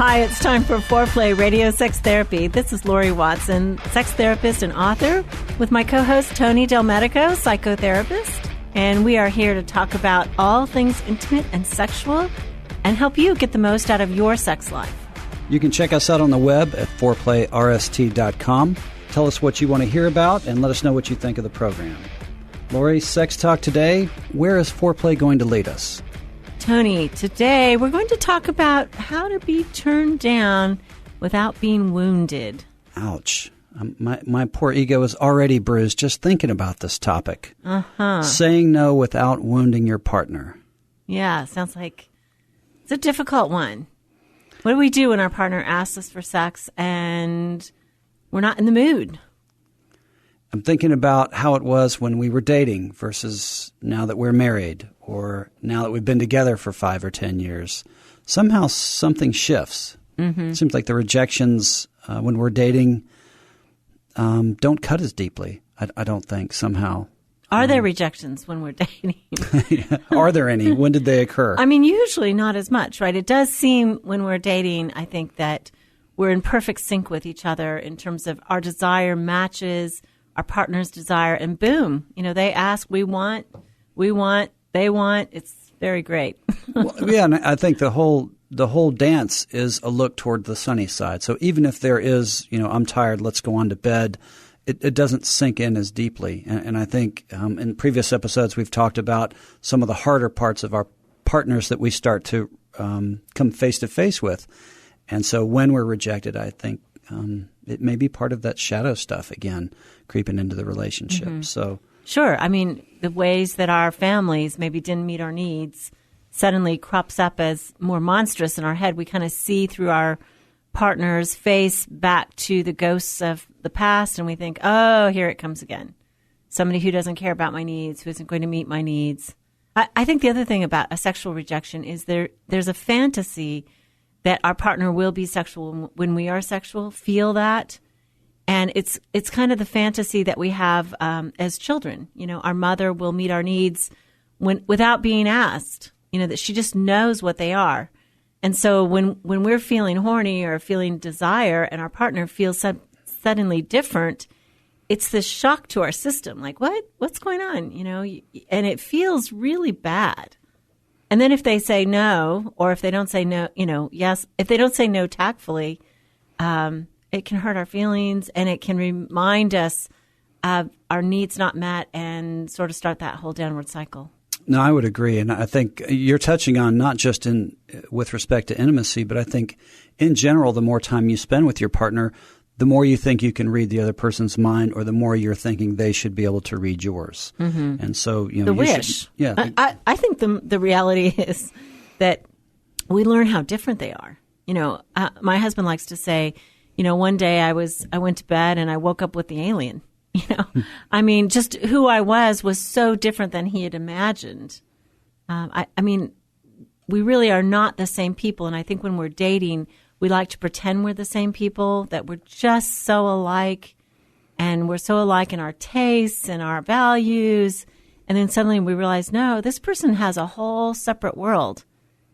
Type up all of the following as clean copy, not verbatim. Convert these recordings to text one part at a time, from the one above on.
Hi, it's time for Foreplay Radio Sex Therapy. This is Lori Watson, sex therapist and author, with my co-host Tony Del Medico, psychotherapist. And we are here to talk about all things intimate and sexual and help you get the most out of your sex life. You can check us out on the web at foreplayrst.com. Tell us what you want to hear about and let us know what you think of the program. Lori, Sex Talk today, where is foreplay going to lead us? Tony, today we're going to talk about how to be turned down without being wounded. Ouch. My poor ego is already bruised just thinking about this topic. Saying no without wounding your partner. Yeah, sounds like it's a difficult one. What do we do when our partner asks us for sex and we're not in the mood? I'm thinking about how it was when we were dating versus now that we're married or now that we've been together for 5 or 10 years. Somehow something shifts. It seems like the rejections when we're dating don't cut as deeply, I don't think, somehow. Are there rejections when we're dating? Are there any? When did they occur? I mean, usually not as much, right? It does seem when we're dating, I think that we're in perfect sync with each other in terms of our desire matches our partner's desire, and boom, they ask, we want, they want. It's very great. Well, yeah, and I think the whole dance is a look toward the sunny side. So even if there is, I'm tired, let's go on to bed, it doesn't sink in as deeply. And I think in previous episodes we've talked about some of the harder parts of our partners that we start to come face to face with. And so when we're rejected, I think it may be part of that shadow stuff again creeping into the relationship. So sure. I mean, the ways that our families maybe didn't meet our needs suddenly crops up as more monstrous in our head. We kind of see through our partner's face back to the ghosts of the past, and we think, oh, here it comes again. Somebody who doesn't care about my needs, who isn't going to meet my needs. I think the other thing about a sexual rejection is there's a fantasy that our partner will be sexual when we are sexual, feel that. And it's kind of the fantasy that we have as children. Our mother will meet our needs without being asked, that she just knows what they are. And so when we're feeling horny or feeling desire and our partner feels suddenly different, it's this shock to our system. Like, what's going on? And it feels really bad. And then if they say no, or if they don't say no, yes, if they don't say no tactfully, it can hurt our feelings and it can remind us of our needs not met and sort of start that whole downward cycle. No, I would agree. And I think you're touching on not just with respect to intimacy, but I think in general, the more time you spend with your partner, the more you think you can read the other person's mind, or the more you're thinking they should be able to read yours. And so, the wish. I think the reality is that we learn how different they are. My husband likes to say, one day I went to bed and I woke up with the alien. I mean, just who I was so different than he had imagined. I mean, we really are not the same people. And I think when we're dating, we like to pretend we're the same people, that we're just so alike. And we're so alike in our tastes and our values. And then suddenly we realize, no, this person has a whole separate world.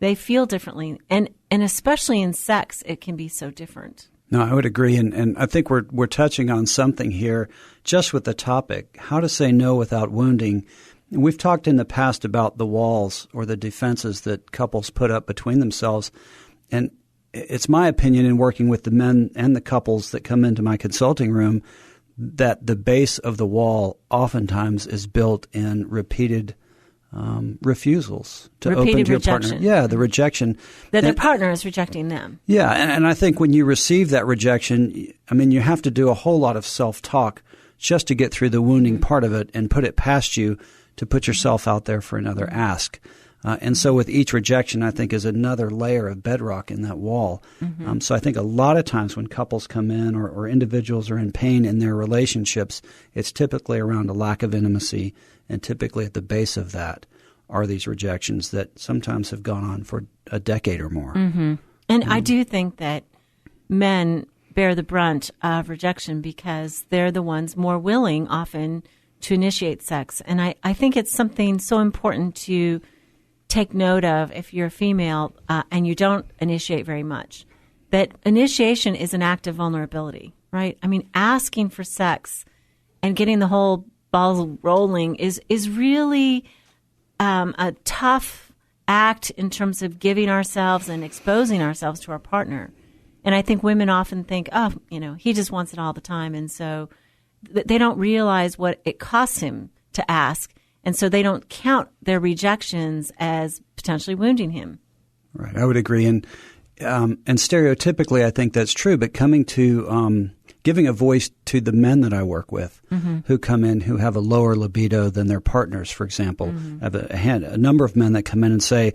They feel differently. And especially in sex, it can be so different. No, I would agree. And I think we're touching on something here just with the topic, how to say no without wounding. And we've talked in the past about the walls or the defenses that couples put up between themselves. And it's my opinion, in working with the men and the couples that come into my consulting room, that the base of the wall oftentimes is built in repeated refusals to open to your partner. Yeah, the rejection. That their partner is rejecting them. Yeah, and I think when you receive that rejection, I mean, you have to do a whole lot of self-talk just to get through the wounding part of it and put it past you to put yourself out there for another ask. And so with each rejection, I think, is another layer of bedrock in that wall. So I think a lot of times when couples come in or individuals are in pain in their relationships, it's typically around a lack of intimacy. And typically at the base of that are these rejections that sometimes have gone on for a decade or more. And I do think that men bear the brunt of rejection because they're the ones more willing often to initiate sex. And I think it's something so important to take note of if you're a female and you don't initiate very much. that initiation is an act of vulnerability, right? I mean, asking for sex and getting the whole ball rolling is really a tough act in terms of giving ourselves and exposing ourselves to our partner. And I think women often think, oh, he just wants it all the time. And so they don't realize what it costs him to ask. And so they don't count their rejections as potentially wounding him. Right. I would agree. And stereotypically, I think that's true. But coming to giving a voice to the men that I work with who come in who have a lower libido than their partners, for example. I have a number of men that come in and say,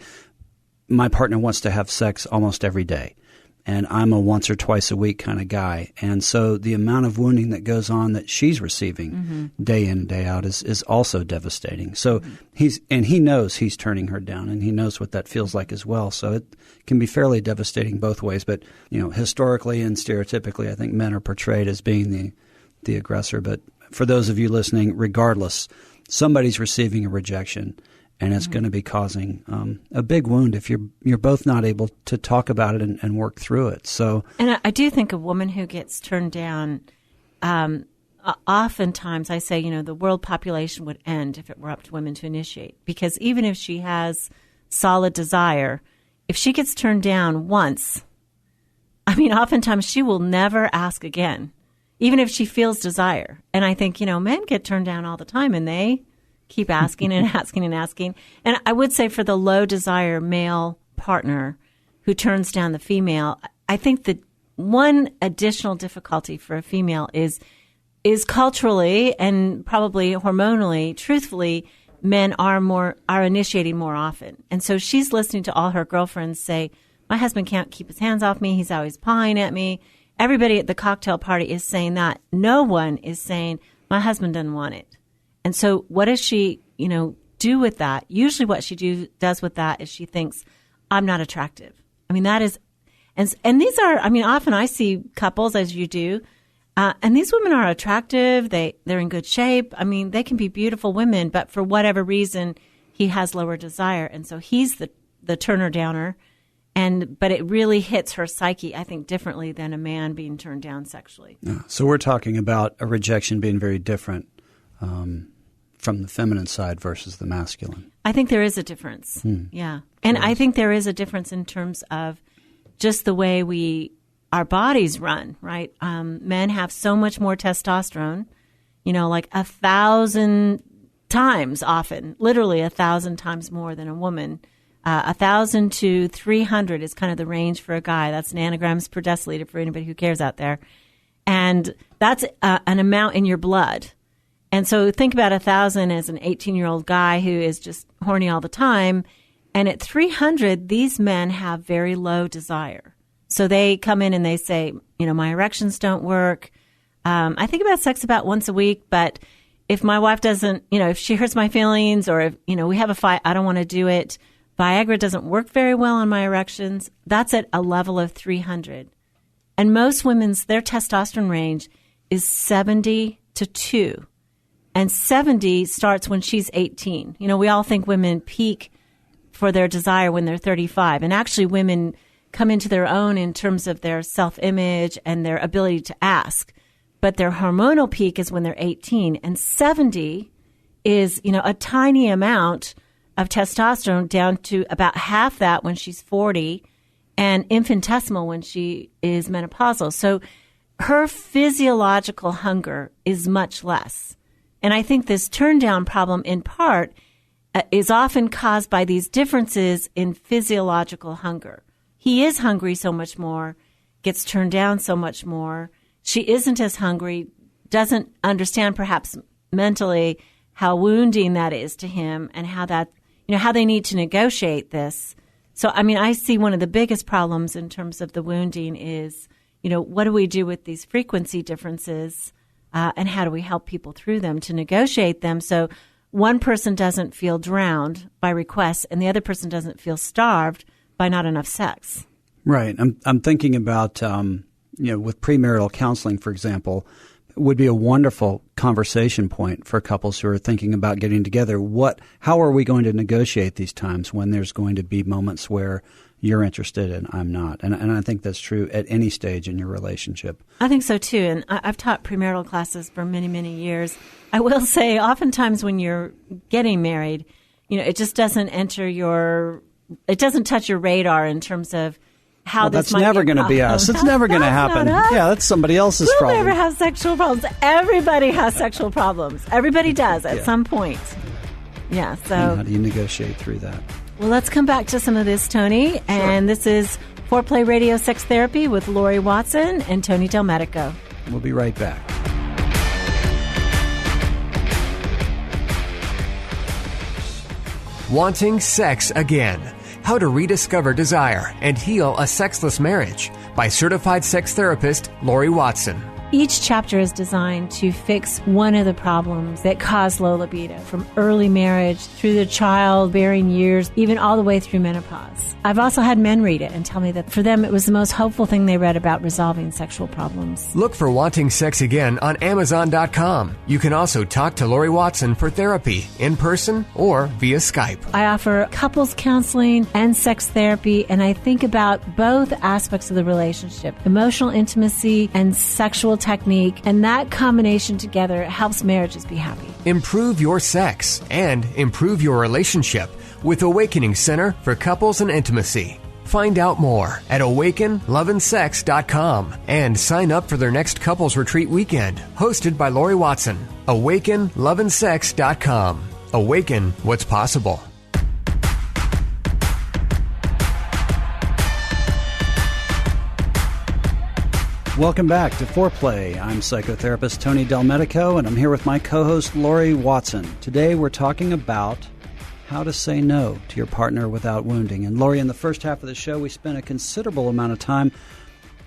my partner wants to have sex almost every day, and I'm a once or twice a week kind of guy. And so the amount of wounding that goes on that she's receiving day in and day out is also devastating. So he knows he's turning her down, and he knows what that feels like as well. So it can be fairly devastating both ways. But, historically and stereotypically, I think men are portrayed as being the aggressor. But for those of you listening, regardless, somebody's receiving a rejection, and it's going to be causing a big wound if you're both not able to talk about it and work through it. So, and I do think a woman who gets turned down, oftentimes I say, the world population would end if it were up to women to initiate. Because even if she has solid desire, if she gets turned down once, oftentimes she will never ask again, even if she feels desire. And I think, men get turned down all the time, and they keep asking and asking and asking. And I would say for the low desire male partner who turns down the female, I think that one additional difficulty for a female is culturally and probably hormonally, truthfully, men are initiating more often. And so she's listening to all her girlfriends say, my husband can't keep his hands off me. He's always pawing at me. Everybody at the cocktail party is saying that. No one is saying, my husband doesn't want it. And so what does she, do with that? Usually what she does with that is she thinks, I'm not attractive. That is, and these are, often I see couples, as you do, and these women are attractive. They're in good shape. They can be beautiful women, but for whatever reason, he has lower desire. And so he's the turner downer. But it really hits her psyche, I think, differently than a man being turned down sexually. So we're talking about a rejection being very different from the feminine side versus the masculine. I think there is a difference. Yeah. And I think there is a difference in terms of just the way our bodies run, right? Men have so much more testosterone, like 1,000 times often, literally 1,000 times more than a woman. 1,000 to 300 is kind of the range for a guy. That's nanograms per deciliter for anybody who cares out there. And that's an amount in your blood. And so think about 1,000 as an 18-year-old guy who is just horny all the time. And at 300, these men have very low desire. So they come in and they say, my erections don't work. I think about sex about once a week, but if my wife doesn't, if she hurts my feelings or if, we have a fight, I don't want to do it. Viagra doesn't work very well on my erections. That's at a level of 300. And most women's, their testosterone range is 70 to 2. And 70 starts when she's 18. We all think women peak for their desire when they're 35. And actually women come into their own in terms of their self-image and their ability to ask. But their hormonal peak is when they're 18. And 70 is, a tiny amount of testosterone down to about half that when she's 40 and infinitesimal when she is menopausal. So her physiological hunger is much less. And I think this turn down problem in part is often caused by these differences in physiological hunger. He is hungry so much more, gets turned down so much more. She isn't as hungry, doesn't understand perhaps mentally how wounding that is to him and how that, how they need to negotiate this. So, I see one of the biggest problems in terms of the wounding is, what do we do with these frequency differences and how do we help people through them to negotiate them so one person doesn't feel drowned by requests and the other person doesn't feel starved by not enough sex? Right. I'm thinking about, with premarital counseling, for example, would be a wonderful conversation point for couples who are thinking about getting together. How are we going to negotiate these times when there's going to be moments where you're interested and I'm not? And I think that's true at any stage in your relationship. I think so too. And I've taught premarital classes for many, many years. I will say oftentimes when you're getting married, it just doesn't it doesn't touch your radar in terms of how this might be. That's never going to be us. It's never going to happen. Yeah, that's somebody else's problem. We'll never have sexual problems. Everybody has sexual problems. Everybody does at some point. Yeah. So and how do you negotiate through that? Well, let's come back to some of this, Tony. Sure. And this is Foreplay Radio Sex Therapy with Lori Watson and Tony Del Medico. We'll be right back. Wanting sex again. How to rediscover desire and heal a sexless marriage by certified sex therapist Lori Watson. Each chapter is designed to fix one of the problems that cause low libido, from early marriage through the childbearing years, even all the way through menopause. I've also had men read it and tell me that for them it was the most hopeful thing they read about resolving sexual problems. Look for Wanting Sex Again on Amazon.com. You can also talk to Lori Watson for therapy in person or via Skype. I offer couples counseling and sex therapy, and I think about both aspects of the relationship, emotional intimacy and sexual technique, and that combination together helps marriages be happy. Improve your sex and improve your relationship with Awakening Center for Couples and Intimacy. Find out more at awakenloveandsex.com and sign up for their next couples retreat weekend, hosted by Lori Watson. awakenloveandsex.com. Awaken what's possible. Welcome back to Foreplay. I'm psychotherapist Tony Del Medico, and I'm here with my co-host Lori Watson. Today we're talking about how to say no to your partner without wounding. And Lori, in the first half of the show, we spent a considerable amount of time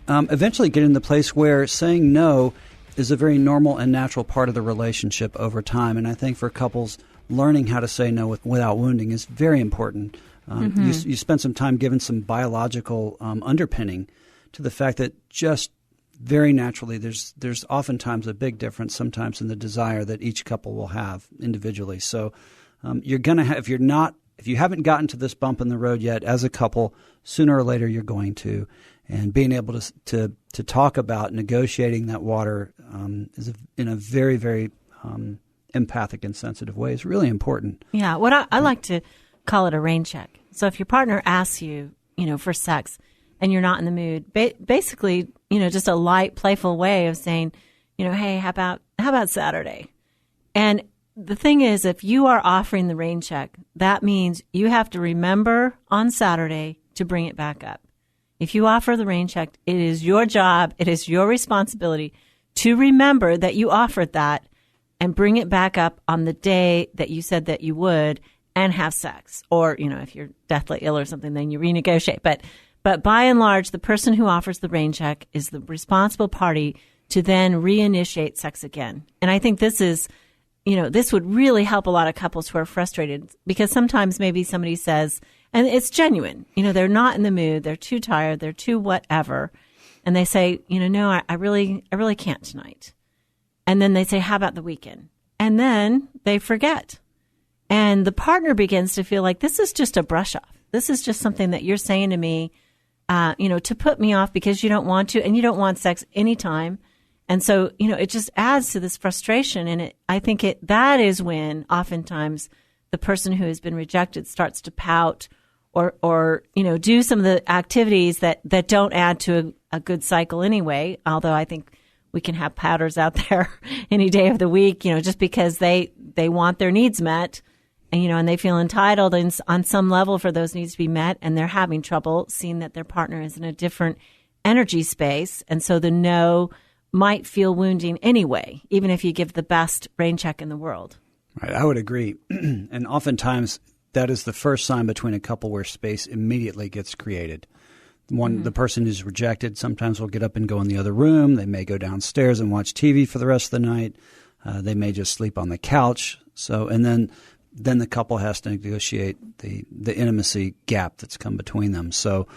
eventually getting to the place where saying no is a very normal and natural part of the relationship over time. And I think for couples, learning how to say no without wounding is very important. You spent some time giving some biological underpinning to the fact that just very naturally, there's oftentimes a big difference sometimes in the desire that each couple will have individually. So you're going to have, if you haven't gotten to this bump in the road yet as a couple, sooner or later you're going to. And being able to talk about negotiating that water is in a very, very empathic and sensitive way is really important. Yeah, what I like to call it a rain check. So if your partner asks you, for sex and you're not in the mood, basically, just a light, playful way of saying, hey, how about Saturday? And the thing is, if you are offering the rain check, that means you have to remember on Saturday to bring it back up. If you offer the rain check, it is your job, it is your responsibility to remember that you offered that and bring it back up on the day that you said that you would and have sex. Or, if you're deathly ill or something, then you renegotiate. But by and large, the person who offers the rain check is the responsible party to then reinitiate sex again. And I think this is, this would really help a lot of couples who are frustrated, because sometimes maybe somebody says, and it's genuine, they're not in the mood, they're too tired, they're too whatever. And they say, no, I really can't tonight. And then they say, how about the weekend? And then they forget. And the partner begins to feel like this is just a brush off. This is just something that you're saying to me, to put me off because you don't want to, and you don't want sex anytime. And so, it just adds to this frustration. And I think that is when oftentimes the person who has been rejected starts to pout or do some of the activities that don't add to a good cycle anyway. Although I think we can have pouters out there any day of the week, just because they want their needs met. And they feel entitled on some level for those needs to be met, and they're having trouble seeing that their partner is in a different energy space. And so the no might feel wounding anyway, even if you give the best rain check in the world. Right, I would agree. And oftentimes that is the first sign between a couple where space immediately gets created. The person who's rejected sometimes will get up and go in the other room. They may go downstairs and watch TV for the rest of the night. They may just sleep on the couch. And then the couple has to negotiate the intimacy gap that's come between them. So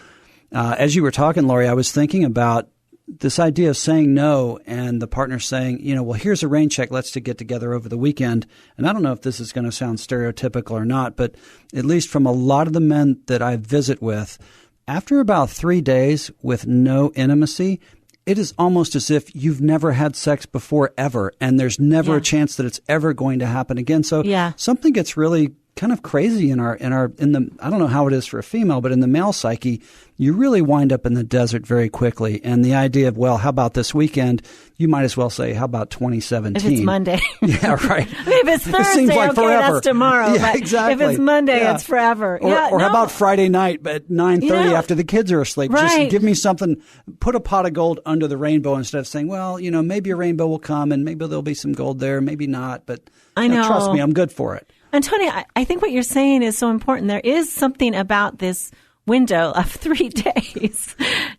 as you were talking, Lori, I was thinking about this idea of saying no and the partner saying, well, here's a rain check. Let's get together over the weekend. And I don't know if this is going to sound stereotypical or not, but at least from a lot of the men that I visit with, after about 3 days with no intimacy, it is almost as if you've never had sex before ever, and there's never a chance that it's ever going to happen again. So something gets really kind of crazy in the I don't know how it is for a female, but in the male psyche, you really wind up in the desert very quickly. And the idea of, well, how about this weekend? You might as well say, how about 2017? If it's Monday. Yeah, right. I mean, if it's Thursday, seems like okay, forever. that's tomorrow. Yeah, but exactly. If it's Monday, it's forever. Or how about Friday night at 9:30 after the kids are asleep? Right. Just give me something, put a pot of gold under the rainbow instead of saying, well, maybe a rainbow will come and maybe there'll be some gold there, maybe not. But I know. Trust me, I'm good for it. And Tony, I think what you're saying is so important. There is something about this window of 3 days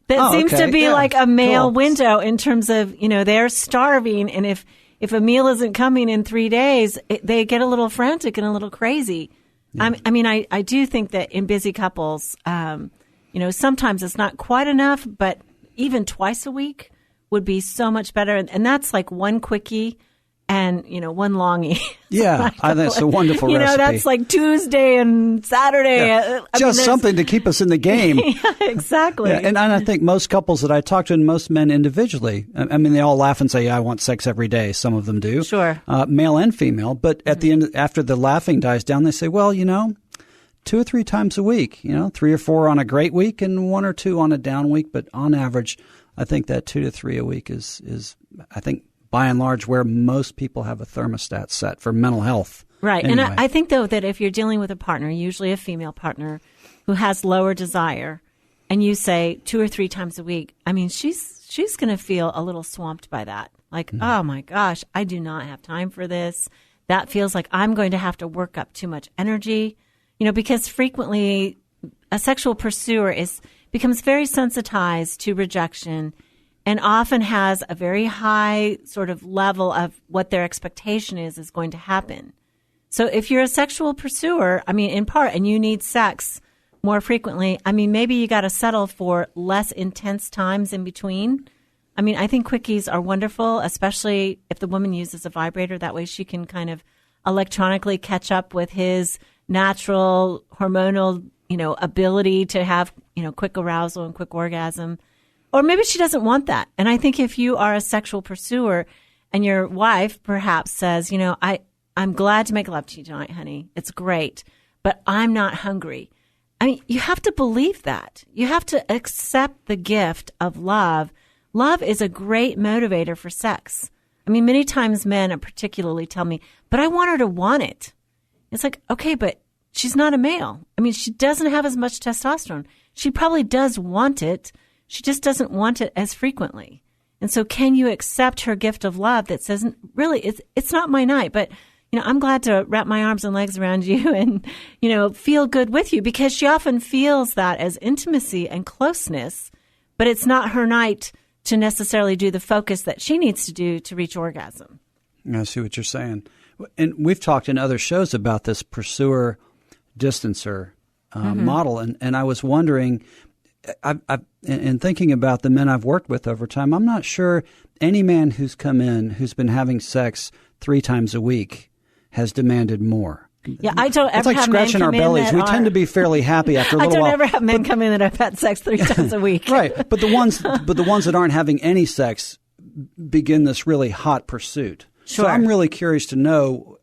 that seems to be like a male window in terms of, they're starving. And if a meal isn't coming in 3 days, they get a little frantic and a little crazy. Yeah. I do think that in busy couples, sometimes it's not quite enough, but even twice a week would be so much better. And that's like one quickie and, one longie. Yeah, I think that's a wonderful recipe. That's like Tuesday and Saturday. Yeah. Just something to keep us in the game. Yeah, exactly. Yeah, and I think most couples that I talk to, and most men individually, they all laugh and say, yeah, I want sex every day. Some of them do. Sure. Male and female. But at the end, after the laughing dies down, they say, well, 2 or 3 times a week, 3 or 4 on a great week and 1 or 2 on a down week. But on average, I think that 2 to 3 a week is I think, by and large, where most people have a thermostat set for mental health. Right. Anyway. And I think, though, that if you're dealing with a partner, usually a female partner, who has lower desire, and you say 2 or 3 times a week, she's going to feel a little swamped by that. Like, oh, my gosh, I do not have time for this. That feels like I'm going to have to work up too much energy, because frequently a sexual pursuer becomes very sensitized to rejection and often has a very high sort of level of what their expectation is going to happen. So if you're a sexual pursuer, in part, and you need sex more frequently, maybe you got to settle for less intense times in between. I think quickies are wonderful, especially if the woman uses a vibrator. That way she can kind of electronically catch up with his natural hormonal, ability to have, quick arousal and quick orgasm. Or maybe she doesn't want that. And I think if you are a sexual pursuer and your wife perhaps says, I'm glad to make love to you tonight, honey. It's great, but I'm not hungry. You have to believe that. You have to accept the gift of love. Love is a great motivator for sex. Many times men particularly tell me, but I want her to want it. It's like, okay, but she's not a male. She doesn't have as much testosterone. She probably does want it. She just doesn't want it as frequently. And so can you accept her gift of love that says, really, it's not my night, but, I'm glad to wrap my arms and legs around you and, feel good with you, because she often feels that as intimacy and closeness, but it's not her night to necessarily do the focus that she needs to do to reach orgasm. I see what you're saying. And we've talked in other shows about this pursuer distancer model. And I was wondering, in thinking about the men I've worked with over time, I'm not sure any man who's come in who's been having sex 3 times a week has demanded more. Yeah, I don't ever it's like have scratching men our come bellies. in We tend to be fairly happy after a little while. I don't ever have men come in that have had sex 3 times a week. Right, but the ones that aren't having any sex begin this really hot pursuit. Sure. So I'm really curious to know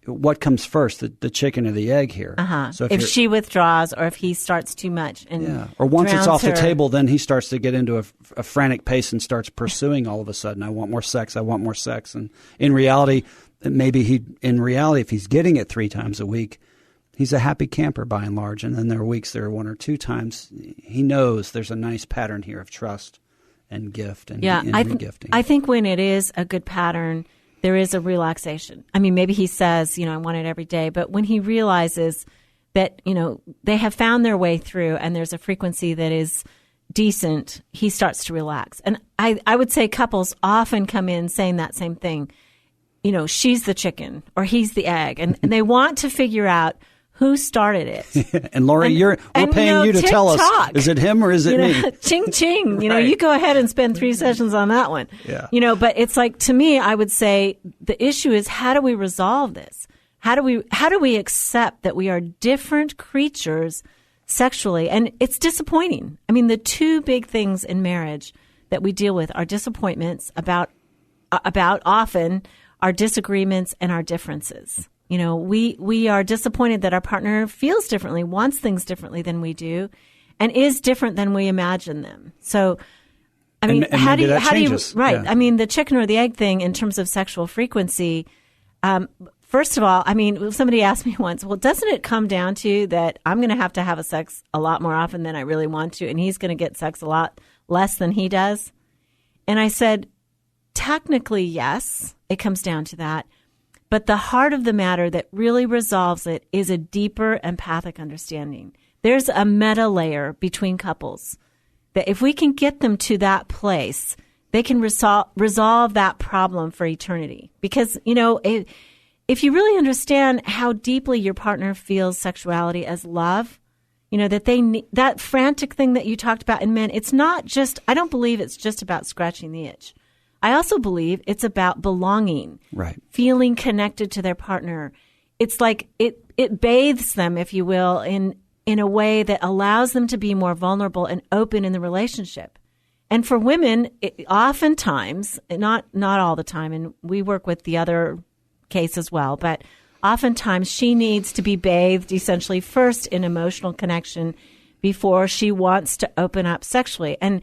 what comes first, the chicken or the egg here. So if she withdraws or if he starts too much. Or once it's off her. the table, then he starts to get into a frantic pace and starts pursuing all of a sudden. I want more sex. I want more sex. And in reality, if he's getting it 3 times a week, he's a happy camper by and large. And then there are weeks there are 1 or 2 times. He knows there's a nice pattern here of trust and gift and regifting. I think when it is a good pattern, there is a relaxation. Maybe he says, I want it every day. But when he realizes that, they have found their way through and there's a frequency that is decent, he starts to relax. And I would say couples often come in saying that same thing. She's the chicken or he's the egg. And they want to figure out who started it. And Lori, we're paying you to tell us, is it him or is it me? Ching, ching. You know, Right. you go ahead and spend 3 sessions on that one. Yeah. You know, but it's like, to me, I would say the issue is, how do we resolve this? How do we accept that we are different creatures sexually? And it's disappointing. I mean, the two big things in marriage that we deal with are disappointments about often our disagreements and our differences. You know, we are disappointed that our partner feels differently, wants things differently than we do, and is different than we imagine them. So, I mean, and maybe that changes. right? Yeah. I mean, the chicken or the egg thing in terms of sexual frequency. First of all, I mean, somebody asked me once, well, doesn't it come down to that I'm going to have a sex a lot more often than I really want to, and he's going to get sex a lot less than he does? And I said, technically, yes, it comes down to that. But the heart of the matter that really resolves it is a deeper empathic understanding. There's a meta layer between couples that if we can get them to that place, they can resolve that problem for eternity. Because, you know, if you really understand how deeply your partner feels sexuality as love, you know, that they need that frantic thing that you talked about in men, it's not just, I don't believe it's just about scratching the itch. I also believe it's about belonging, right? Feeling connected to their partner. It's like it bathes them, if you will, in a way that allows them to be more vulnerable and open in the relationship. And for women, oftentimes, not all the time, and we work with the other case as well, but oftentimes she needs to be bathed essentially first in emotional connection before she wants to open up sexually. And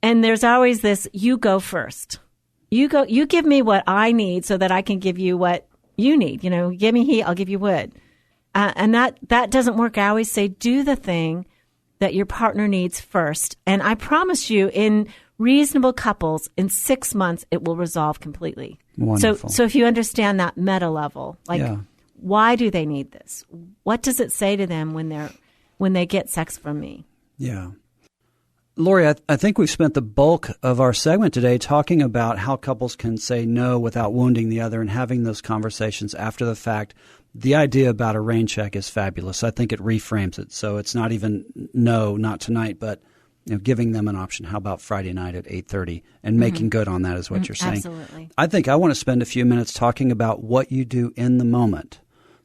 there's always this, you go first. You give me what I need so that I can give you what you need. You know, give me heat, I'll give you wood. And that doesn't work. I always say, do the thing that your partner needs first. And I promise you, in reasonable couples, in 6 months, it will resolve completely. Wonderful. So if you understand that meta level, like, why do they need this? What does it say to them when they get sex from me? Yeah. Lori, I think we've spent the bulk of our segment today talking about how couples can say no without wounding the other and having those conversations after the fact. The idea about a rain check is fabulous. I think it reframes it. So it's not even no, not tonight, but giving them an option. How about Friday night at 8:30 and making good on that is what you're saying. Absolutely. I think I want to spend a few minutes talking about what you do in the moment.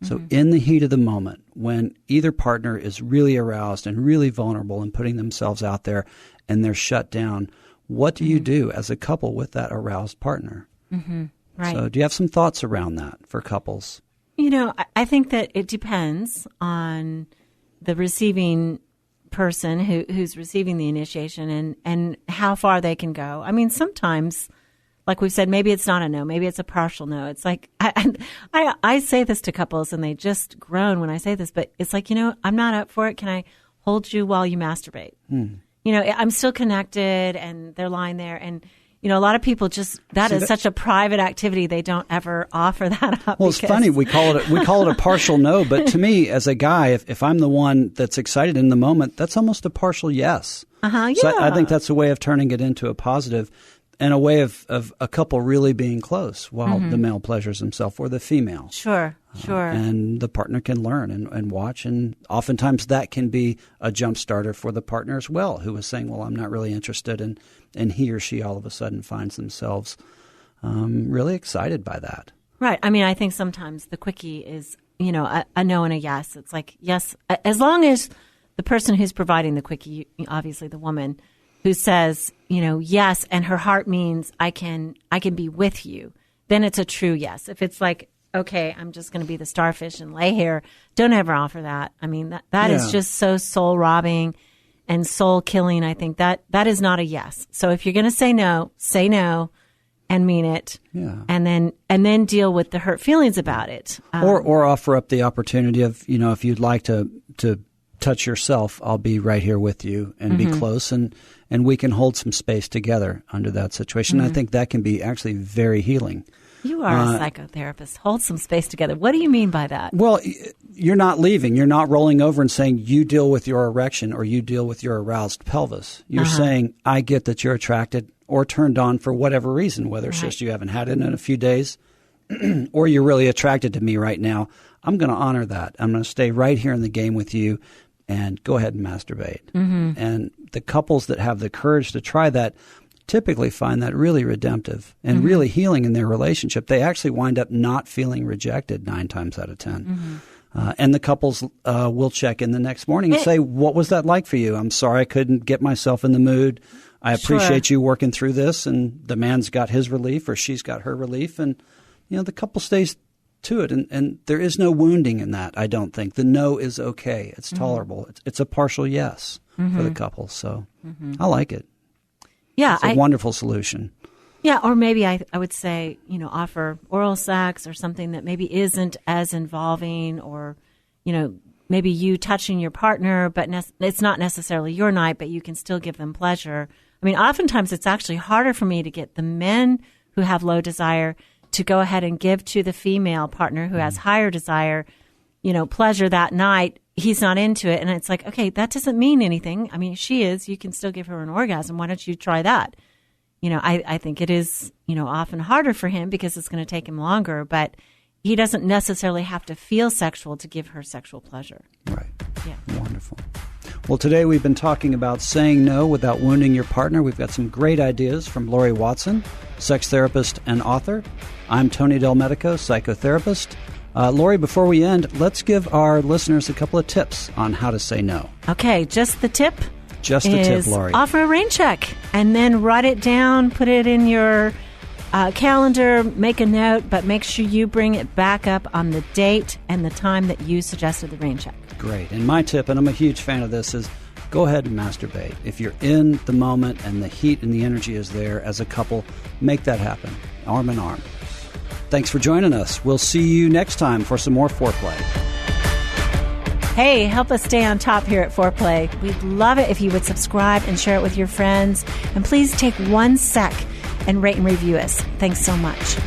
So in the heat of the moment, when either partner is really aroused and really vulnerable and putting themselves out there and they're shut down, what do you do as a couple with that aroused partner? Right. So do you have some thoughts around that for couples? You know, I think that it depends on the receiving person who's receiving the initiation and how far they can go. I mean, sometimes, like we've said, maybe it's not a no, maybe it's a partial no. It's like, I say this to couples and they just groan when I say this, but it's like, I'm not up for it. Can I hold you while you masturbate? I'm still connected, and they're lying there. And, a lot of people just, that is such a private activity. They don't ever offer that up. Well, it's funny. We call it a partial no. But to me, as a guy, if I'm the one that's excited in the moment, that's almost a partial yes. Yeah. So I think that's a way of turning it into a positive. And a way of a couple really being close while the male pleasures himself or the female. Sure. And the partner can learn and watch. And oftentimes that can be a jump starter for the partner as well, who is saying, well, I'm not really interested. And he or she all of a sudden finds themselves really excited by that. Right. I mean, I think sometimes the quickie is, a no and a yes. It's like, yes, as long as the person who's providing the quickie, obviously the woman, who says, yes, and her heart means I can be with you, then it's a true yes. If it's like, okay, I'm just going to be the starfish and lay here, don't ever offer that. I mean, that is just so soul robbing and soul killing. I think that is not a yes. So if you're going to say no and mean it, and then deal with the hurt feelings about it, or offer up the opportunity of if you'd like to touch yourself, I'll be right here with you and be close, and we can hold some space together under that situation. I think that can be actually very healing. You are a psychotherapist. Hold some space together. What do you mean by that? Well, you're not leaving. You're not rolling over and saying you deal with your erection or you deal with your aroused pelvis. You're saying, I get that you're attracted or turned on for whatever reason, whether it's just you haven't had it in a few days or you're really attracted to me right now. I'm going to honor that. I'm going to stay right here in the game with you and go ahead and masturbate. Mm-hmm. And the couples that have the courage to try that typically find that really redemptive and really healing in their relationship. They actually wind up not feeling rejected 9 times out of 10. And the couples will check in the next morning and say, what was that like for you? I'm sorry I couldn't get myself in the mood. I appreciate you working through this. And the man's got his relief or she's got her relief. And, the couple stays to it. And there is no wounding in that, I don't think. The no is okay. It's tolerable. It's a partial yes for the couple. So I like it. Yeah, it's a wonderful solution. Yeah, or maybe I would say, offer oral sex or something that maybe isn't as involving, or, maybe you touching your partner, but it's not necessarily your night, but you can still give them pleasure. I mean, oftentimes it's actually harder for me to get the men who have low desire to go ahead and give to the female partner who has higher desire, pleasure that night. He's not into it. And it's like, okay, that doesn't mean anything. I mean, she is. You can still give her an orgasm. Why don't you try that? I think it is, often harder for him because it's going to take him longer, but he doesn't necessarily have to feel sexual to give her sexual pleasure. Right. Yeah. Wonderful. Well, today we've been talking about saying no without wounding your partner. We've got some great ideas from Lori Watson, sex therapist and author. I'm Tony Del Medico, psychotherapist. Lori, before we end, let's give our listeners a couple of tips on how to say no. Okay, just the tip. Just the tip, Lori. Offer a rain check and then write it down, put it in your calendar, make a note, but make sure you bring it back up on the date and the time that you suggested the rain check. Great. And my tip, and I'm a huge fan of this, is go ahead and masturbate. If you're in the moment and the heat and the energy is there as a couple, make that happen, arm in arm. Thanks for joining us. We'll see you next time for some more Foreplay. Hey, help us stay on top here at Foreplay. We'd love it if you would subscribe and share it with your friends. And please take 1 sec and rate and review us. Thanks so much.